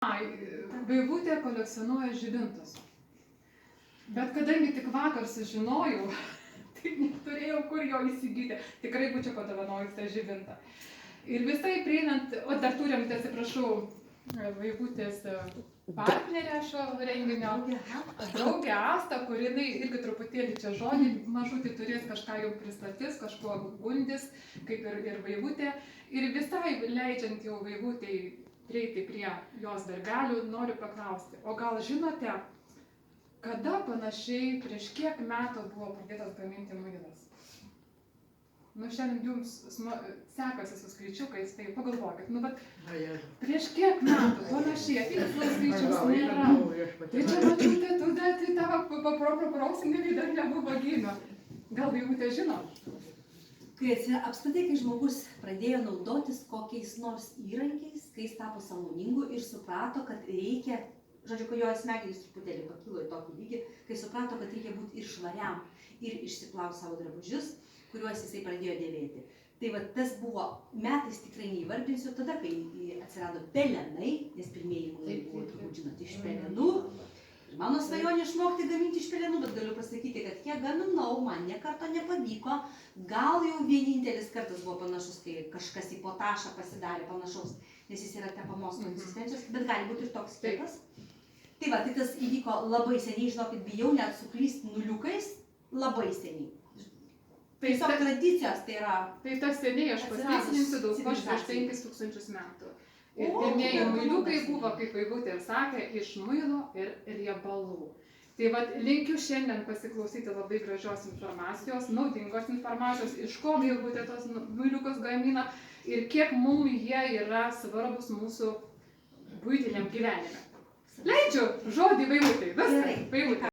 Vaivutė kolekcionuoja žibintus. Bet kadangi tik vakar sužinojau, tai neturėjau kur jo įsigyti. Tikrai būčiau padovanojus tą žibintą. Ir visai prieinant, o dar turim, tai atsiprašau, Vaivutės partnerę šio renginio, draugę Astą, kur jinai irgi truputėlį čia žodį mažutį turės, kažką jau pristatys, kažkuo gundis, kaip ir Vaivutė. Ir visai leidžiant jau Vaivutei prieiti prie jos darbelių, noriu paklausti, o gal žinote, kada panašiai prieš kiek metų buvo pradėtas gaminti muilas? Nu, šiandien jums sekasi su skaičiukais, tai pagalvokit, nu, bet prieš kiek metų panašiai, tikslas skaičiaus nėra. Tai čia mačiute, tu tai tavo proproseneliai dar nebuvo gimę. Gal Vaivutė žino? Apskritai, kai žmogus pradėjo naudotis kokiais nors įrankiais, kai jis tapo sąmoningu ir suprato, kad reikia, žodžiu, kai jo smegenys truputėlį pakilo į tokį lygį, kai suprato, kad reikia būti ir švariam, ir išsiplaut savo drabužius, kuriuos jisai pradėjo dėvėti. Tai va, tas buvo metais, tikrai neįvardinsiu, tada, kai atsirado pelenai, nes pirmieji muilai buvo, turbūt žinot, iš pelenų. Ir mano svajonė išmokti gaminti iš pelenų, bet galiu pasakyti, kad kiek gaminau, man nė karto nepavyko. Gal jau vienintelis kartas buvo panašus, kai kažkas į potašą pasidarė panašaus, nes jis yra tepamos konsistencijos, bet gali būti ir toks kitas. Tai va, tai tas įvyko labai seniai, žinokit, bijau net suklysti nuliukais, labai seniai. Tiesiog tradicijos tai yra. Tai tas seniai, aš pasitikslinsiu, daug prieš 5000 metų. Ir pirmieji muiliukai buvo, kaip Vaivutė ir sakė, iš muilo ir riebalų. Tai vat linkiu šiandien pasiklausyti labai gražios informacijos, naudingos informacijos, iš ko Vaivutė tos muiliukus gamina ir kiek mums jie yra svarbus mūsų buitiniam gyvenime. Leidžiu žodį Vaivutei. Viską, Vaivutė.